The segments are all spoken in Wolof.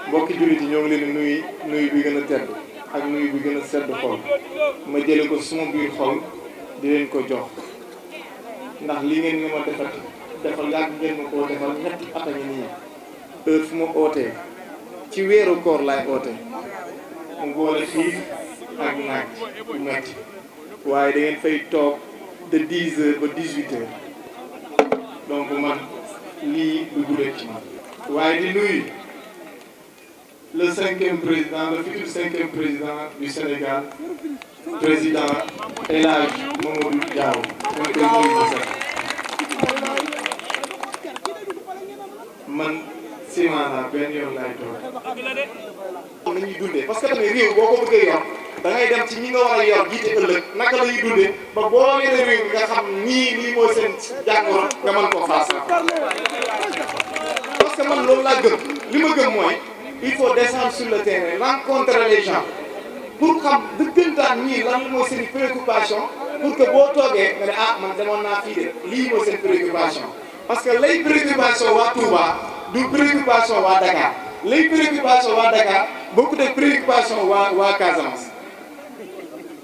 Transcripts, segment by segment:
mbokki jullit yi ñoo ngi leen di nuyu bi gën a tedd ak nuyu bi gën a sedd xol ma jële ko suma biir xol di leen ko jox ndax li ngeen nga ma defal yàgg ngeen ma koo defal ñetti at a ngi nii heure fu ma ootee ci weeru koor laay oote mu boole xiif ak naaj bu metti waaye da ngeen fay toog de 10 heures ba 18 heures donc man lii du guddee ci man waaye di nuyu le 5e président, le futur 5e président du Sénégal, président Mbacké Mame Boye Diao. Man simaana benn yoon laay toog. nañuy dundee parce que tamit réew boo ko bëggee yor da ngay dem ci ñi nga war a yor jiite ëllëg naka la ñuy dundee ba boo yore réew nga xam lii mooy seen jàngoro nga mën koo faas. parce que man loolu laa gëm li ma gëm mooy. Il faut descendre sur le terrain, rencontrer les gens pour xam dëggantaan ñii lan mooy seen préoccupation pour que boo toogee nga ne ah man demoon naa fii de lii mooy seen préoccupation. parce que lay préoccupation waa Touba du préoccupation waa Dakar lay préoccupation waa Dakar beaucoup de préoccupation waa Casamance.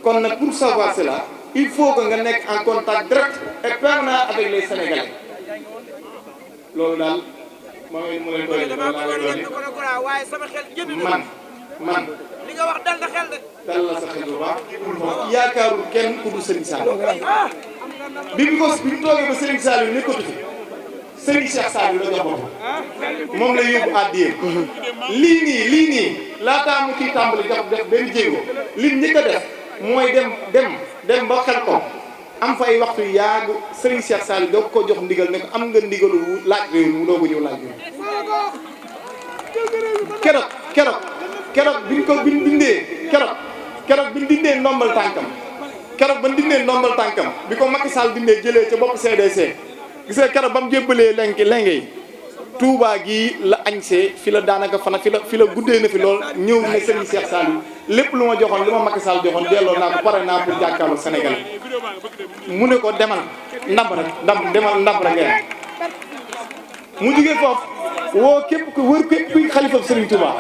kon nag pour savoir cela il faut que nga nekk en contact direct et permanent avec les Sénégalais loolu daal. maa ngi leen koy man li nga wax dal na xel de. dal la sa xel bu baax. yaakaarul kenn ku dul Serigne Saliou. bi mu toogee ba Serigne Saliou nekkatu fi Serigne Cheikh Saliou la jox boppam moom la yóbbu àddiyee. lii nii laataa mu ciy tàmbali def benn jéego lim njëkk a def mooy dem ba xel ko. am fa ay waxtu yaagu Serigne Cheikh Saliou doo ko jox ndigal ne ko am nga ndigalu laaj réew mi mu doog a ñëw laaj réew keroog biñ dindee ndombal tànkam bi ko Macky Sall dindee jëlee ca bopp CDC gis nga keroog ba mu jébbalee lenge yi Touba gii la añsee fi la daanaka fana fi la guddee na fi lool ñëw ne Serigne Cheikh Saliou lépp lu ma joxoon li ma Macky Sall joxoon delloo naa ko pare naa pour jàkkaarloo Sénégal mu ne ko demal ndam rek ngeen mu jugee foofu woo képp kuy xalifa Serigne Touba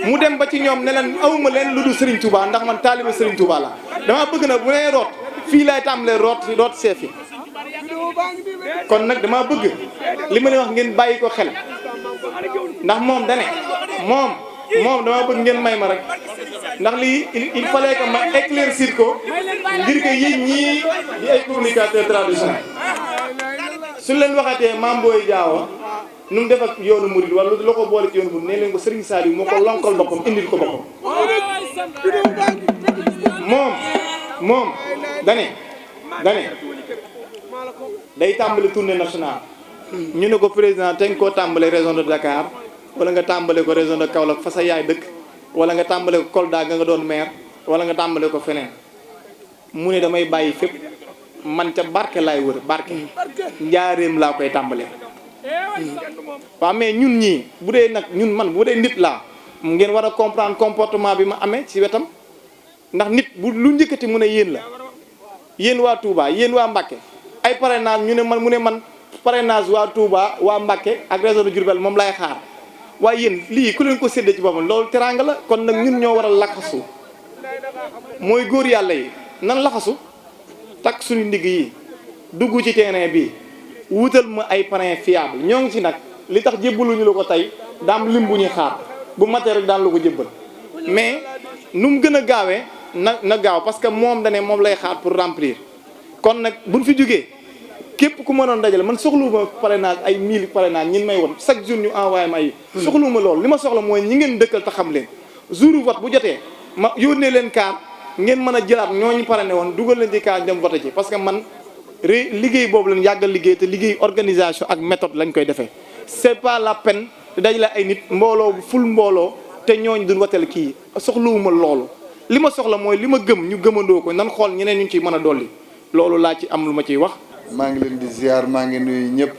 mu dem ba ci ñoom ne leen awma leen lu dul Serigne Touba ndax man taaliba Serigne Touba la dama bëgg nag bu nee root fii lay tàmbalee root seef yi kon nag dama bëgg li ma leen wax ngeen bàyyi ko xel ndax moom dama bëgg ngeen may ma rek ndax lii il fallait que ma éclaircir ko ngir que yéen ñii di ay communicateurs traditionnels suñ leen waxatee Mame Boye Diao nu mu def ak yoonu murid wala lu ko boole ci yoonu murid nee leen ko Serigne Saliou moo ko lonkal boppam indil ko boppam moom dane day tàmbali tournée nationale ñu ne ko président te nga koo tàmbale région de Dakar wala nga tàmbale ko région de Kaolack fa sa yaay dëkk wala nga tàmbale ko Kolda nga doon maire wala nga tàmbale ko feneen mu ne damay bàyyi fépp man ca barke laay wër barke njaareem laa koy tàmbale waaw mais ñun ñii bu dee nag bu dee nit laa ngeen war a comprendre comportement bi ma amee ci wetam ndax nit bu lu njëkkati mu ne yéen la yéen waa Touba yéen waa Mbacké ay parrainage mu ne man parrainage waa Touba waa Mbacké ak région de Diourbel moom lay xaar waaye yéen lii ku leen ko séddee ci boppam loolu teraanga la kon nag ñun ñoo war a laxasu mooy góor yàlla yi nan laxasu takk suñu ndigg yi dugg ci terrain bi wutal ma ay parrain fiable ñoo ngi ci nag li tax jébbaluñu la ko tey daam lim bu ñuy xaar bu matee rek daan la ko jébbal mais nu mu gën a gaawee na gaaw parce que moom dane moom lay xaar pour remplir kon nag buñ fi jógee képp ku mënoon dajale man soxluwuma parrainage ay 1000 parrainage ñin may won chaque jour ñu envoyé ma ay soxluwuma loolu li ma soxla mooy ñi ngeen dëkkal te xam leen jour vote bu jotee ma yónnee leen kaar ngeen mën a jëlaat ñooñu parrainé woon dugal leen ci kaar dem vote ci parce que man liggéey boobu lañ yàggal liggéey te liggéey organisation ak méthode lañ koy defee c'est pas la peine di dajale ay nit mbooloo bu ful mbooloo te ñooñ duñ wateel kii soxluwuma loolu li ma soxla mooy li ma gëm ñu gëmandoo ko nan xool ñeneen ñu ciy mën a dolli loolu laa ci am lu ma ciy wax. maa ngi leen di ziar maa ngi nuyu ñëpp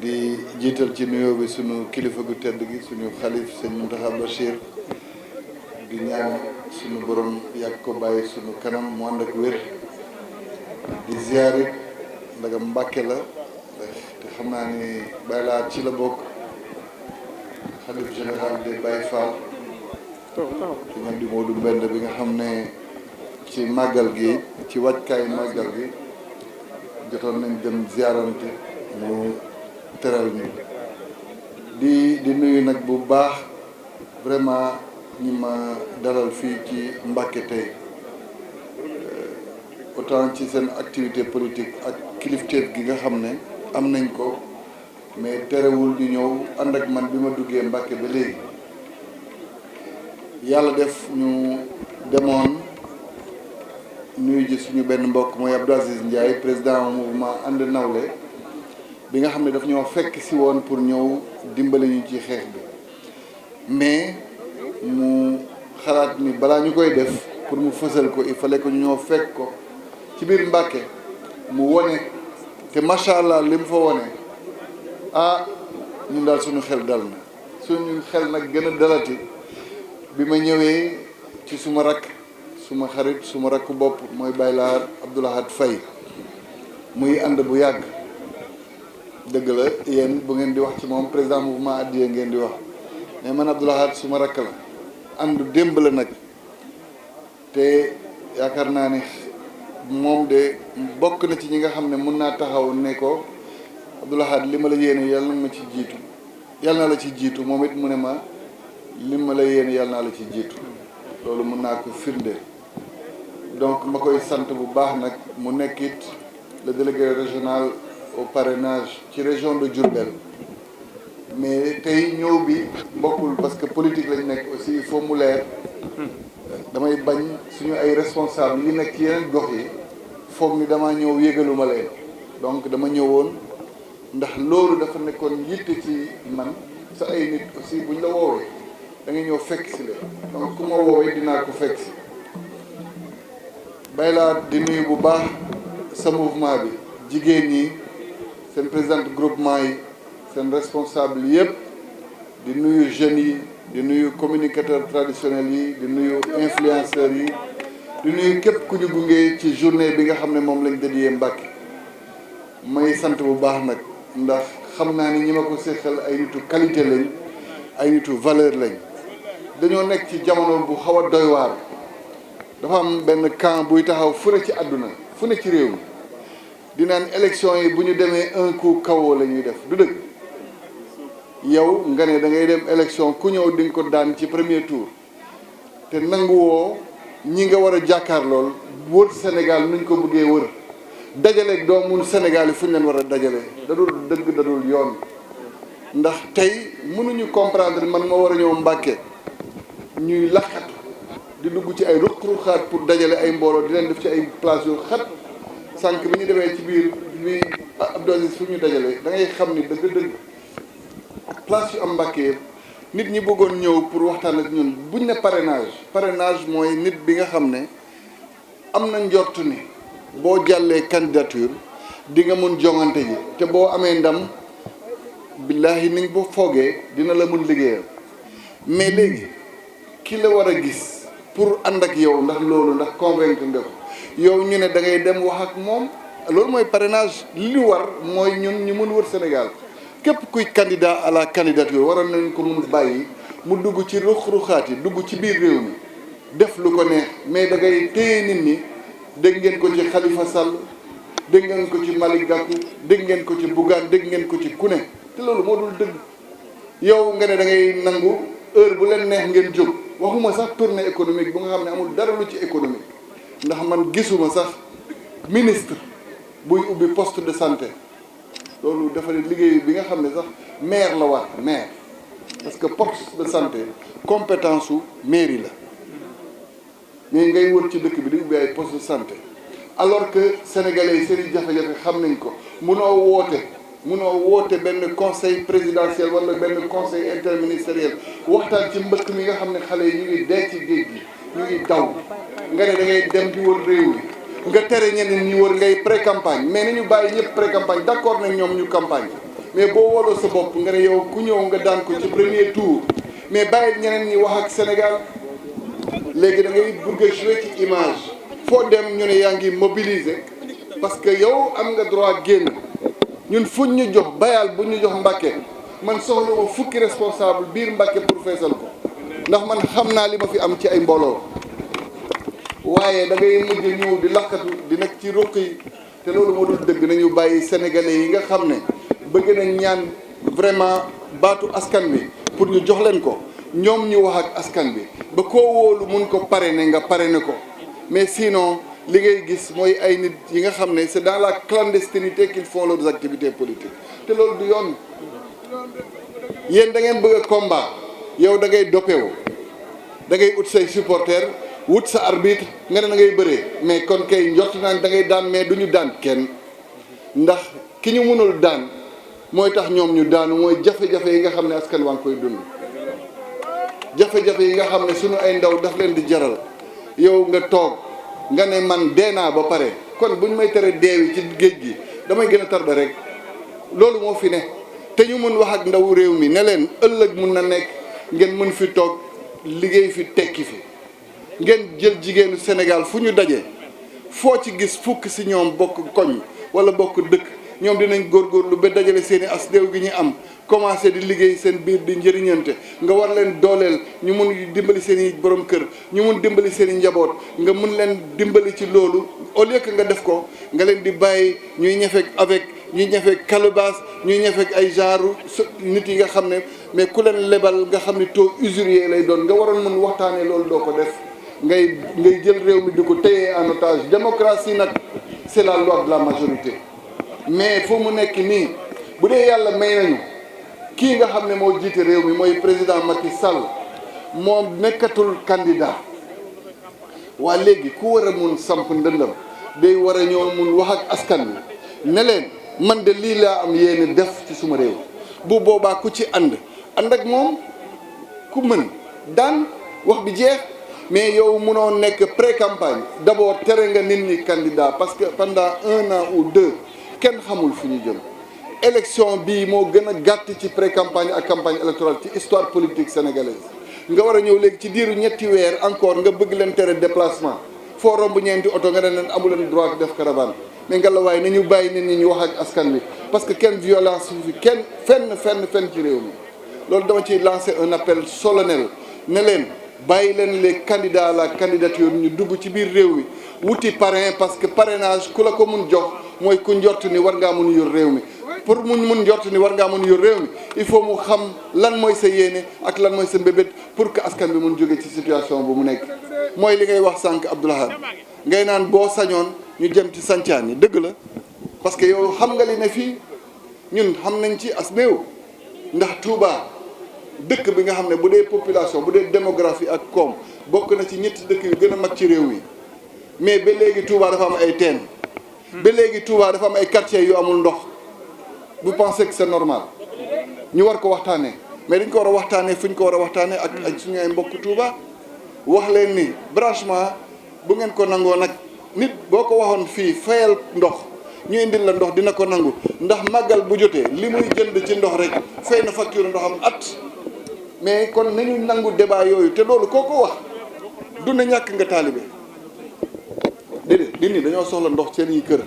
di jiital ci nuyoo bi sunu kilifa gu tedd gi suñu xalif sëñ Mountakha Bachir di ñaan sunu borom yàgg ko bàyyi sunu kanam mu ànd ak wér di ziar it ndagam Mbàkke la te xam naa ni bàyyi laa ci la bokk xalif général des Baye Fall ci ñam di Modou Mbend bi nga xam ne ci màggal gi ci wàccaay màggal gi jotoon nañ dem ziarante mu teral ñu di nuyu nag bu baax vraiment ñi ma dalal fii ci Mbacké tey autant ci seen activité politique ak kilifteef gi nga xam ne am nañ ko mais terewul ñu ñëw ànd ak man bi ma duggee Mbacké ba léegi yàlla def ñu demoon nuyu ji suñu benn mbokk mooy Abdou Aziz Ndiaye président mouvement ànd nawle bi nga xam ne daf ñoo fekk si woon pour ñëw dimbali ñu ci xeex bi mais mu xalaat ni balaa ñu koy def pour mu fësal ko il fallait que ñu ñoo fekk ko ci biir Mbacké mu wone te macha allah li mu fa wone ñun daal suñu xel dal na suñu xel nag gën a dalati bi ma ñëwee ci suma rakk suma xarit suma rakk bopp mooy Baylaar Abdoulahad Faye muy ànd bu yàgg dëgg la yéen bu ngeen di wax ci moom président mouvement addiya ngeen di wax mais man Abdoulahad suma rakk la ànd démb la nag te yaakaar naa ne moom de bokk na ci ñi nga xam ne mun naa taxaw ne ko Abdoulahad li ma la yéene yàlla na ma ci jiitu yàlla na la ci jiitu moom it mu ne ma li ma la yéene yàlla naa la ci jiitu loolu mun naa ko firnde donc ma koy sant bu baax nag mu nekkit le délégué régional au parrainage ci région de Diourbel mais tey ñëw bi bokkul parce que politique lañ nekk aussi il faut mu leer damay bañ suñu ay responsable yi nekk ci yeneen gox yi foog ni dama ñëw yégaluma leen donc dama ñëwoon ndax loolu dafa nekkoon yitte ci man sa ay nit aussi buñ la woowee da ngay ñëw fekk si leen donc ku ma woowee dinaa ko fekk si Baylaat di nuyu bu baax sa mouvement bi jigéen ñi seen présidente groupement yi seen responsable yëpp di nuyu jeunes yi di nuyu communicateurs traditionnels yi di nuyu influenceurs yi di nuyu képp ku ñu gunge ci journée bi nga xam ne moom lañ dédié Mbacké may sant bu baax nag ndax xam naa ni ñi ma ko séqal ay nitu qualité lañ ay nitu valeur lañ dañoo nekk ci jamono bu xaw a doy waar dafa am benn camp buy taxaw fu ne ci àdduna fu ne ci réew mi di naan élection yi bu ñu demee un coup kawoo la ñuy def du dëgg yow nga ne da ngay dem élection ku ñëw di nga ko daan ci premier tour te nanguwoo ñi nga war a jàkkaar lool wër Sénégal nuñ ko bëggee wër dajale doomu Sénégal yi fu ñu leen war a dajale dadul dëgg dadul yoon ndax tey mënuñu comprendre man ma war a ñëw Mbacké ñuy laxatu di dugg ci ay ruq-ruqaat pour dajale ay mbooloo di leen def ci ay place yu xat sànq bi ñu demee ci biir bi Abdou Aziz fu ñu dajale da ngay xam ni dëgg-dëgg place yu am Mbacké yëpp nit ñi bëggoon ñëw pour waxtaan ak ñun buñ ne parrainage mooy nit bi nga xam ne am na njort ni boo jàllee candidature di nga mun jongante ji te boo amee ndam billahi ni nga ko foogee dina la mun liggéeyal mais léegi ki la war a gis pour ànd ak yow ndax loolu ndax convaincre nga ko yow ñu ne da ngay dem wax ak moom loolu mooy parrainage li ñu war mooy ñun ñu mun wër Sénégal képp kuy candidat à la candidature waroon nañ ko mun bàyyi mu dugg ci ruq-ruqaat yi dugg ci biir réew mi def lu ko neex mais da ngay téye nit ñi dégg ngeen ko ci Khalifa Sall dégg ngeen ko ci Malick Gakou dégg ngeen ko ci Bougane dégg ngeen ko ci ku ne te loolu moo dul dëgg yow nga ne da ngay nangu heure bu leen neex ngeen jóg waxuma sax tournée économique bu nga xam ne amul dara lu ci économique ndax man gisuma sax ministre buy ubbi poste de santé loolu dafa ne liggéey bi nga xam ne sax maire la war maire parce que poste de santé compétence su mairie la mais ngay wër ci dëkk bi di ubbi ay poste de santé alors que sénégalais yi seen i jafe-jafe xam nañ ko munoo woote benn conseil présidentiel wala benn conseil interministériel waxtaan ci mbëkk mi nga xam ne xale yi ñu ngi dee ci géej gi ñu ngi daw nga ne da ngay dem di wër réew mi nga tere ñeneen ñi wër ngay pré campagne mais nañu bàyyi ñëpp pré campagne d'accord nañ ñoom ñu campagne mais boo woloo sa bopp nga ne yow ku ñëw nga daan ko ci premier tour mais bàyyi ñeneen ñi wax ak Sénégal léegi da ngay bëgg a jouer ci image foo dem ñu ne yaa ngi mobiliser parce que yow am nga droit génn ñun fuñ ñu jox bayal bu ñu jox Mbacké man soxla ma fukki responsable biir Mbacké pour feesal ko ndax man xam naa li ma fi am ci ay mbooloo waaye da ngay mujj ñëw di lakkatu di nekk ci ruq yi te loolu moo dul dëgg. nañu bàyyi sénégalais yi nga xam ne bëgg nañ ñaan vraiment baatu askan bi pour ñu jox leen ko ñoom ñu wax ak askan bi ba koo wóolu mun ko parrainer nga parrainer ko mais sinon li ngay gis mooy ay nit yi nga xam ne c'est dans la clandestinité qu'ils font leurs activités politiques te loolu du yoon. yéen da ngeen bëgg a combat yow da ngay doppewu da ngay ut say supporters wut sa arbitre nga ne da ngay bëree mais kon kay njort naan da ngay daan mais du ñu daan kenn ndax ki ñu mënul daan mooy tax ñoom ñu daanu mooy jafe-jafe yi nga xam ne askan waa ngi koy dund. jafe-jafe yi nga xam ne sunu ay ndaw daf leen di jaral yow nga toog nga ne man dee naa ba pare kon buñ may tere deewi ci géej gi damay gën a tardé rek loolu moo fi ne. te ñu mën wax ak ndawu réew mi ne leen ëllëg mun na nekk ngeen mën fi toog liggéey fi tekki fi ngeen jël jigéenu Sénégal fu ñu daje foo ci gis fukk si ñoom bokk koñ wala bokk dëkk ñoom dinañ góorgóorlu ba dajale seen i as déew gi ñu am commencé di liggéey seen biir di njëriñante nga war leen dooleel ñu mun dimbali seen i borom kër ñu mun dimbali seen i njaboot nga mun leen dimbali ci loolu au lieu que nga def ko nga leen di bàyyi ñuy ñefeek avec ñuy ñefeek calebasse ñuy ñefeek ay genre nit yi nga xam ne mais ku leen lebal nga xam ne taux usurier lay doon nga waroon mun waxtaanee loolu doo ko def ngay jël réew mi di ko téye en otage. démocratie nag c'est la loi de la majorité mais fu mu nekk nii bu dee yàlla may nañu kii nga xam ne moo jiite réew mi mooy président Macky Sall moom nekkatul candidat waa léegi ku war a mun samp ndëndam day war a ñëw mun wax ak askan wi ne leen man de lii laa am yéene def ci suma réew bu boobaa ku ci ànd ak moom ku mën daan wax bi jeex. mais yow munoo nekk pré-campagne d'abord tere nga nit ñi candidat parce que pendant 1 an ou 2 kenn xamul fu ñu jëm. élection bii moo gën a gàtt ci pré-campagne ak campagne électorale ci histoire politique sénégalaise nga war a ñëw léegi ci diiru ñetti weer encore nga bëgg leen tere déplacement foo romb ñeenti oto nga ne leen amu leen droit def caravane mais nga la waaye nañu bàyyi nit ñi ñu wax ak askan wi parce que kenn violence fi kenn fenn ci réew mi loolu dama ciy lancer un appel solennel ne leen. bàyyi leen les candidats à la candidature ñu dugg ci biir réew mi wuti parrain parce que parrainage ku la ko mun jox mooy ku njort ni war ngaa mun yor réew mi pour mun njort ni war ngaa mun yor réew mi il faut mu xam lan mooy sa yéene ak lan mooy sa mbébét pour que askan bi mun jóge ci situation bu mu nekk. mooy li ngay wax sànq Abdoulahad ngay naan boo sañoon ñu jëm ci sancaan yi dëgg la parce que yow xam nga li ne fii ñun xam nañ ci as néew ndax Touba. dëkk bi nga xam ne bu dee population bu dee démographie ak koom bokk na ci ñetti dëkk yu gën a mag ci réew mi mais ba léegi Touba dafa am ay teen ba léegi Touba dafa am ay quartiers yu amul ndox vous pensez que c'est normal ñu war ko waxtaanee mais dañ ko war a waxtaanee fu ñu ko war a waxtaanee ak suñu ay mbokk Touba wax leen ni branchement bu ngeen ko nangoo nag nit boo ko waxoon fii fayal ndox ñu indil la ndox dina ko nangu ndax màggal bu jotee li muy jënd ci ndox rek fay na facture ndoxam at. mais kon nañu nangu débat yooyu te loolu koo ko wax du ne ñàkk nga taalibe déedéet nit ñi dañoo soxla ndox seen yi kër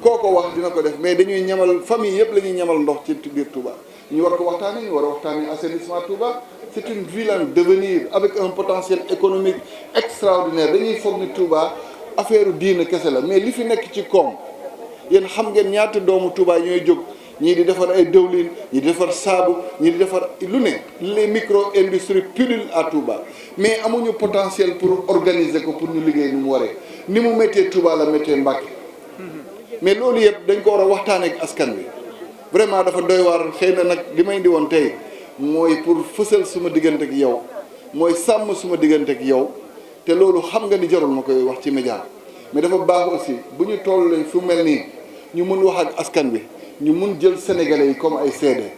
koo ko wax dina ko def mais dañuy ñamal famille yëpp la ñuy ñamal ndox ci biir Touba ñu war ko waxtaanee ñu war a waxtaanee assainissement Touba c'est une ville en devenir avec un potentiel économique extraordinaire dañuy foog ni Touba affaire diina kese la mais li fi nekk ci koom yéen xam ngeen ñaata doomu Touba ñooy jóg ñii di defar ay dëwlin ñii di defar saabu ñii di defar lu ne les micro industries pullulent à Touba mais amuñu potentiel pour organiser ko pour ñu liggéey ni mu waree ni mu méttee Touba la méttee Mbacké mais loolu yëpp dañ ko war a waxtaanee ak askan wi vraiment dafa doy waar xëy na nag li may indi woon tey mooy pour fësal suma diggante ak yow mooy sàmm suma diggante ak yow te loolu xam nga ni jarul ma koy wax ci média mais dafa baax aussi bu ñu toll fu mel nii ñu mun wax ak askan wi ñu mun jël sénégalais yi comme ay seede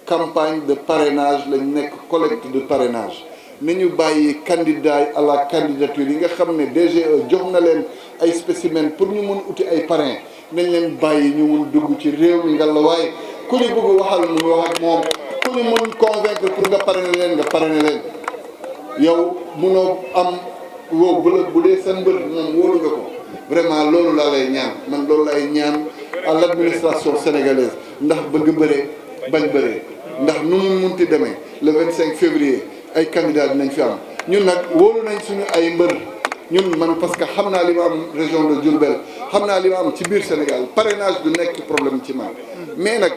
campagne de parrainage lañ nekk collecte de parrainage nañu bàyyi candidat à la candidature yi nga xam ne DGE jox na leen ay spécimen pour ñu mun uti ay parrain nañ leen bàyyi ñu mun dugg ci réew mi nga la waaye ku ñu bëgg waxal mu wax ak moom ku ñu mun convaincre pour nga parrainer leen nga parrainer leen yow munoo am woo bu dee sa mbër moom wóolu nga ko vraiment loolu laa lay ñaan man loolu lay ñaan à l'administration sénégalaise ndax bëgg bëree bañ bëree ndax nu mu munti demee le 25 février ay candidats dinañ fi am ñun nag wóolu nañ suñu ay mbër ñun man parce que xam naa li ma am région de Diourbel xam naa li ma am ci biir Sénégal parrainage du nekk problème ci man mais nag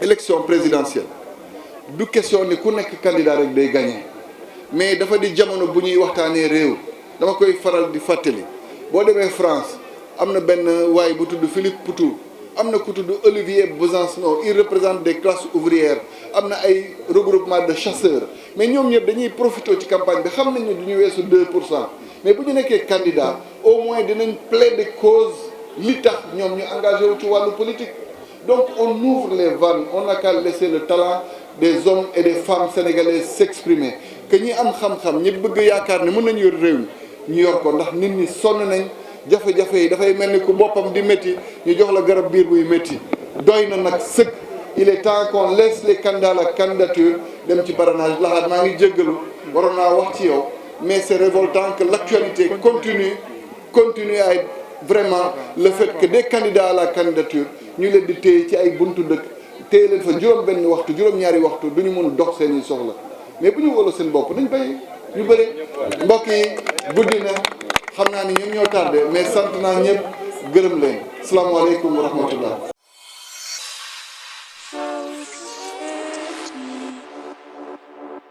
élection présidentielle du question ni ku nekk candidat rek day gagné mais dafa di jamono bu ñuy waxtaanee réew dama koy faral di fàttali boo demee France am na benn waay bu tudd Philippe Poutou am na ku tudd Olivier Besancenot il représente des classes ouvrières am na ay regroupement de chasseurs mais ñoom ñëpp dañuy profité ci campagne bi xam nañ ne du ñu weesu 2 pour cent mais bu ñu nekkee candidat au moins dinañ plaider cause li tax ñoom ñu engagé wu ci wàllu politique donc on ouvre les vannes on n'a qu'à laisser le talent des hommes et des femmes sénégalaises s'exprimer que ñi am xam-xam ñi bëgg yaakaar ne mën nañu yor réew mi ñu yor ko ndax nit ñi sonn nañ jafe-jafe yi dafay mel ni ku boppam di métti ñu jox la garab biir buy métti doy na nag sëkk il est temps qu'on laisse les candidats à la candidature dem ci parrainage laxaat maa ngi jéggalu waroon naa wax ci yow mais c'est révoltant que l'actualité continue à être vraiment le fait que des candidats à la candidature ñu leen di téye ci ay buntu dëkk téye leen fa juróom-benn waxtu juróom-ñaari waxtu du ñu mun dox seen i soxla mais bu ñu wóolu seen bopp nañ bay ñu bëri mbokk yi guddi na xam naa ni ñoom ñoo tardé mais sant naa ñëpp gërëm leen salaamaaleykum wa rahmatullah